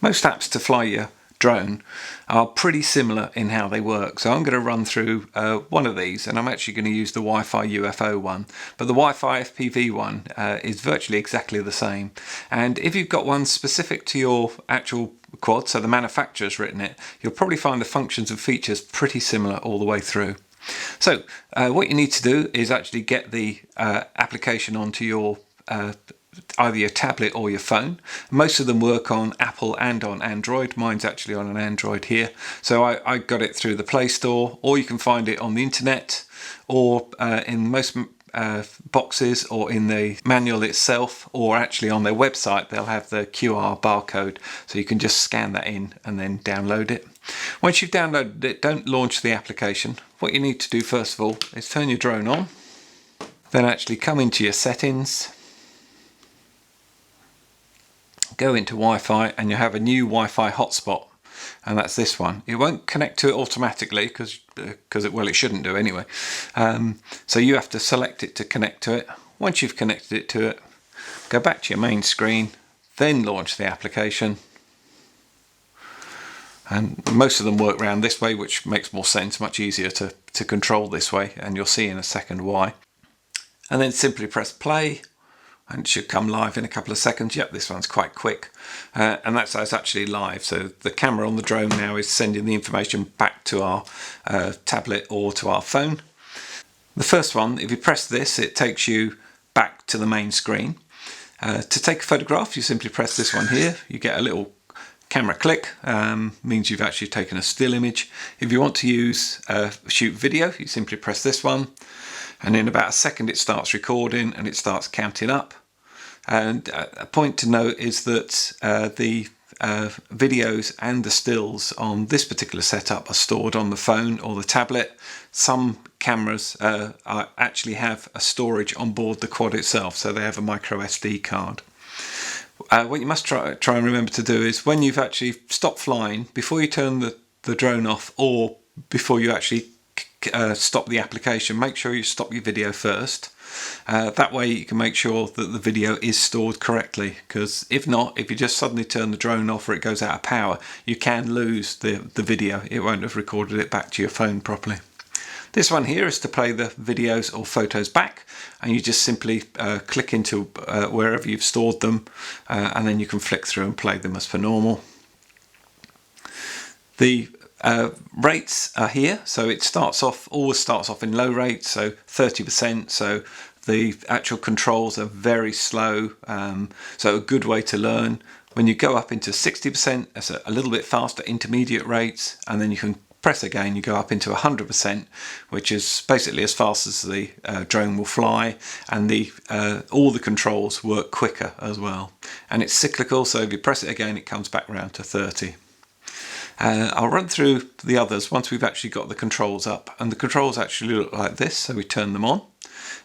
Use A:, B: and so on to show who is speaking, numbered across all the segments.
A: Most apps to fly your drone are pretty similar in how they work. So I'm going to run through one of these, and I'm actually going to use the Wifi UFO one. But the Wifi FPV one is virtually exactly the same. And if you've got one specific to your actual quad, so the manufacturer's written it, you'll probably find the functions and features pretty similar all the way through. So what you need to do is actually get the application onto your either your tablet or your phone. Most of them work on Apple and on Android. Mine's actually on an Android here. So I got it through the Play Store, or you can find it on the internet, or in most boxes, or in the manual itself, or actually on their website they'll have the QR barcode, so you can just scan that in and then download it. Once you've downloaded it, don't launch the application. What you need to do first of all is turn your drone on, then actually come into your settings, go into Wi-Fi, and you have a new Wi-Fi hotspot, and that's this one. It won't connect to it automatically because it shouldn't do anyway. So you have to select it to connect to it. Once you've connected it to it, go back to your main screen, then launch the application. And most of them work around this way, which makes more sense, much easier to control this way, and you'll see in a second why. And then simply press play, and it should come live in a couple of seconds. Yep, this one's quite quick. And that's actually live. So the camera on the drone now is sending the information back to our tablet or to our phone. The first one, if you press this, it takes you back to the main screen. To take a photograph, you simply press this one here. You get a little camera click, means you've actually taken a still image. If you want to use shoot video, you simply press this one. And in about a second it starts recording and it starts counting up. And a point to note is that the videos and the stills on this particular setup are stored on the phone or the tablet. Some cameras actually have a storage on board the quad itself, so they have a micro SD card. What you must try and remember to do is when you've actually stopped flying, before you turn the drone off, or before you actually stop the application, make sure you stop your video first. That way you can make sure that the video is stored correctly, because if not, if you just suddenly turn the drone off or it goes out of power, you can lose the video. It won't have recorded it back to your phone properly. This one here is to play the videos or photos back, and you just simply click into wherever you've stored them, and then you can flick through and play them as per normal. The rates are here, so it always starts off in low rates, so 30%. So the actual controls are very slow, so a good way to learn. When you go up into 60%, that's a little bit faster, intermediate rates, and then you can press again, you go up into 100%, which is basically as fast as the drone will fly, and all the controls work quicker as well. And it's cyclical, so if you press it again, it comes back round to 30. I'll run through the others once we've actually got the controls up, and the controls actually look like this. So we turn them on,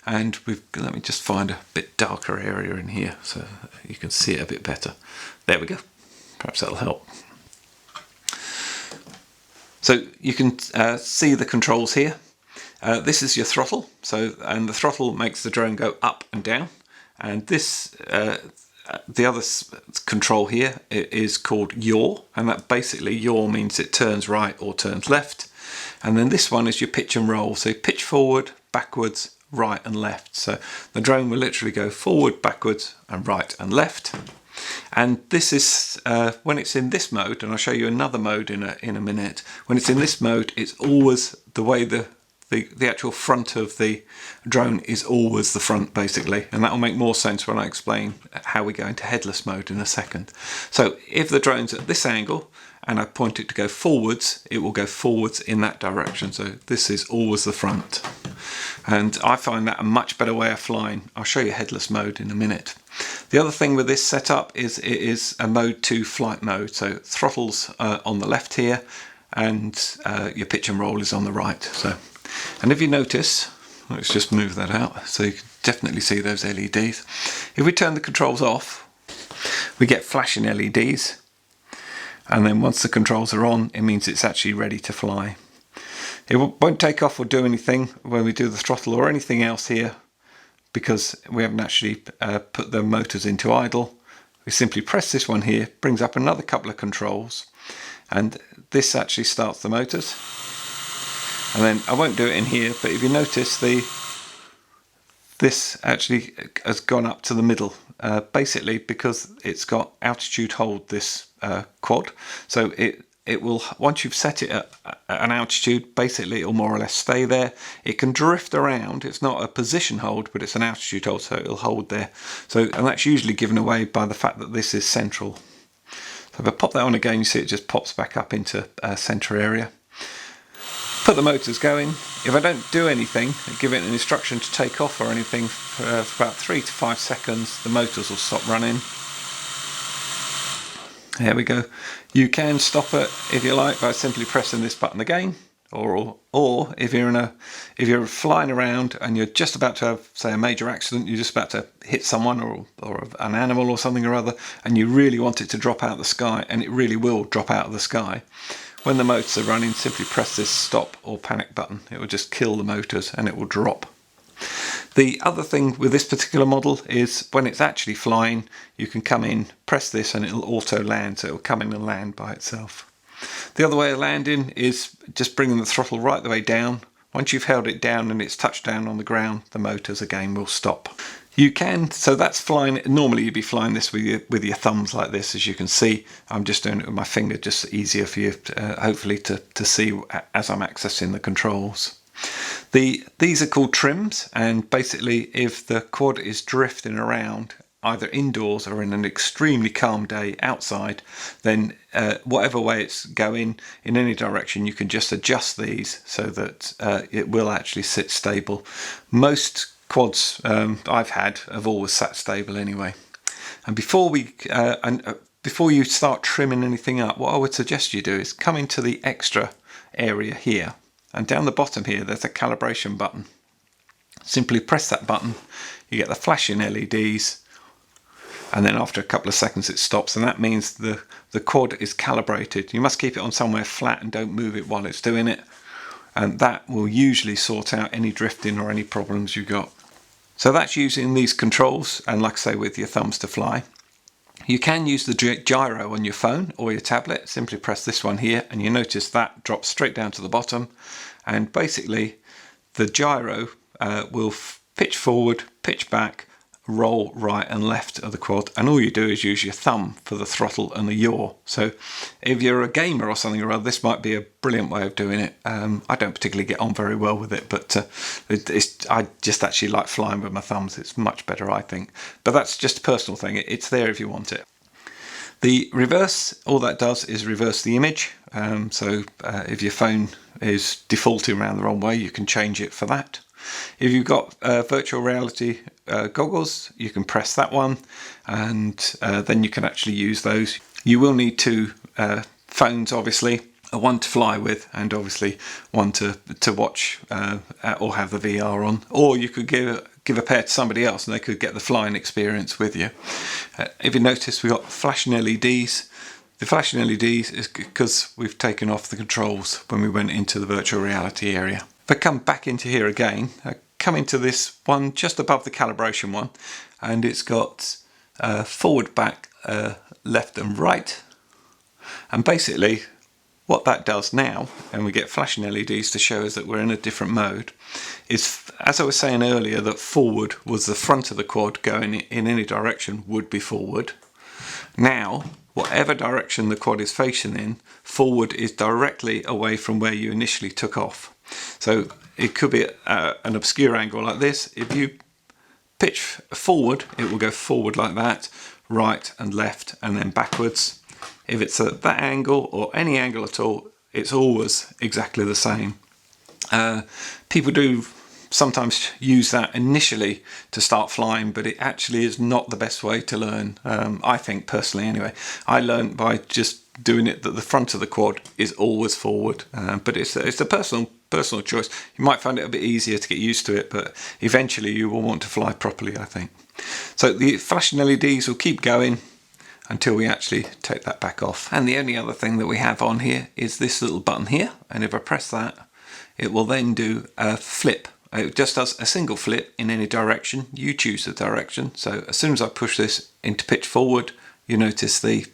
A: and let me just find a bit darker area in here so you can see it a bit better. There we go. Perhaps that'll help. So you can see the controls here. This is your throttle, and the throttle makes the drone go up and down, and this the other control here is called yaw, and that basically yaw means it turns right or turns left. And then this one is your pitch and roll, so pitch forward, backwards, right and left. So the drone will literally go forward, backwards and right and left. And this is when it's in this mode, and I'll show you another mode in a minute. When it's in this mode, it's always the way the actual front of the drone is always the front, basically, and that will make more sense when I explain how we go into headless mode in a second. So if the drone's at this angle and I point it to go forwards, it will go forwards in that direction. So this is always the front, and I find that a much better way of flying. I'll show you headless mode in a minute. The other thing with this setup is it is a mode 2 flight mode, so throttle's on the left here, and your pitch and roll is on the right. And if you notice, let's just move that out so you can definitely see those LEDs. If we turn the controls off, we get flashing LEDs, and then once the controls are on, it means it's actually ready to fly. It won't take off or do anything when we do the throttle or anything else here, because we haven't actually put the motors into idle. we simply press this one here, brings up another couple of controls, and this actually starts the motors. And then I won't do it in here, but if you notice, this actually has gone up to the middle, basically because it's got altitude hold, this quad. So it will, once you've set it at an altitude, basically it'll more or less stay there. It can drift around. It's not a position hold, but it's an altitude hold, so it'll hold there. So, and that's usually given away by the fact that this is central. So if I pop that on again, you see it just pops back up into center area. Put the motors going. If I don't do anything, give it an instruction to take off or anything for about 3 to 5 seconds, the motors will stop running. There we go. You can stop it if you like by simply pressing this button again, or if you're flying around and you're just about to have, say, a major accident, you're just about to hit someone or an animal or something or other, and you really want it to drop out of the sky, and it really will drop out of the sky. When the motors are running, simply press this stop or panic button. It will just kill the motors and it will drop. The other thing with this particular model is when it's actually flying, you can come in, press this, and it'll auto land, so it'll come in and land by itself. The other way of landing is just bringing the throttle right the way down. Once you've held it down and it's touched down on the ground, the motors again will stop. You can, so that's flying, normally you'd be flying this with your thumbs like this, as you can see. I'm just doing it with my finger, just easier for you, hopefully, to see as I'm accessing the controls. These are called trims, and basically if the quad is drifting around, either indoors or in an extremely calm day outside, then whatever way it's going, in any direction, you can just adjust these so that it will actually sit stable. Most quads I've had have always sat stable anyway. And before you start trimming anything up, what I would suggest you do is come into the extra area here, and down the bottom here there's a calibration button. Simply press that button, you get the flashing LEDs, and then after a couple of seconds it stops, and that means the quad is calibrated. You must keep it on somewhere flat and don't move it while it's doing it, and that will usually sort out any drifting or any problems you've got. So that's using these controls, and like I say, with your thumbs to fly. You can use the gyro on your phone or your tablet. Simply press this one here, and you notice that drops straight down to the bottom, and basically the gyro will pitch forward, pitch back, roll right and left of the quad, and all you do is use your thumb for the throttle and the yaw. So if you're a gamer or something or other, this might be a brilliant way of doing it. I don't particularly get on very well with it, but I just actually like flying with my thumbs. It's much better, I think, but that's just a personal thing. It's there if you want it. The reverse, all that does is reverse the image. So if your phone is defaulting around the wrong way, you can change it for that. If you've got virtual reality goggles, you can press that one, and then you can actually use those. You will need two phones, obviously, one to fly with and obviously one to watch or have the VR on, or you could give a pair to somebody else and they could get the flying experience with you. If you notice, we've got flashing LEDs. The flashing LEDs is because we've taken off the controls when we went into the virtual reality area. If I come back into here again, I come into this one just above the calibration one, and it's got forward, back, left and right. And basically what that does now, and we get flashing LEDs to show us that we're in a different mode, is, as I was saying earlier, that forward was the front of the quad, going in any direction would be forward. Now, whatever direction the quad is facing in, forward is directly away from where you initially took off. So it could be an obscure angle like this. If you pitch forward, it will go forward like that, right and left, and then backwards. If it's at that angle or any angle at all, it's always exactly the same. People do sometimes use that initially to start flying, but it actually is not the best way to learn. I think personally anyway. I learned by just doing it that the front of the quad is always forward, but it's a personal choice. You might find it a bit easier to get used to it, but eventually you will want to fly properly, I think. So the flashing LEDs will keep going until we actually take that back off. And the only other thing that we have on here is this little button here, and if I press that, it will then do a flip. It just does a single flip in any direction. You choose the direction. So as soon as I push this into pitch forward, you notice the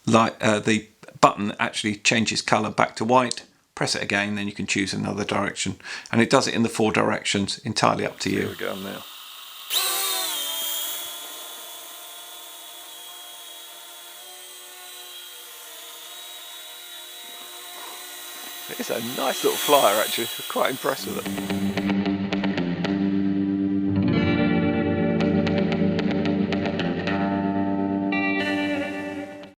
A: the button actually changes colour back to white. Press it again, then you can choose another direction, and it does it in the 4 directions, entirely up to you.
B: Here we go now. It's a nice little flyer actually, I'm quite impressed with it.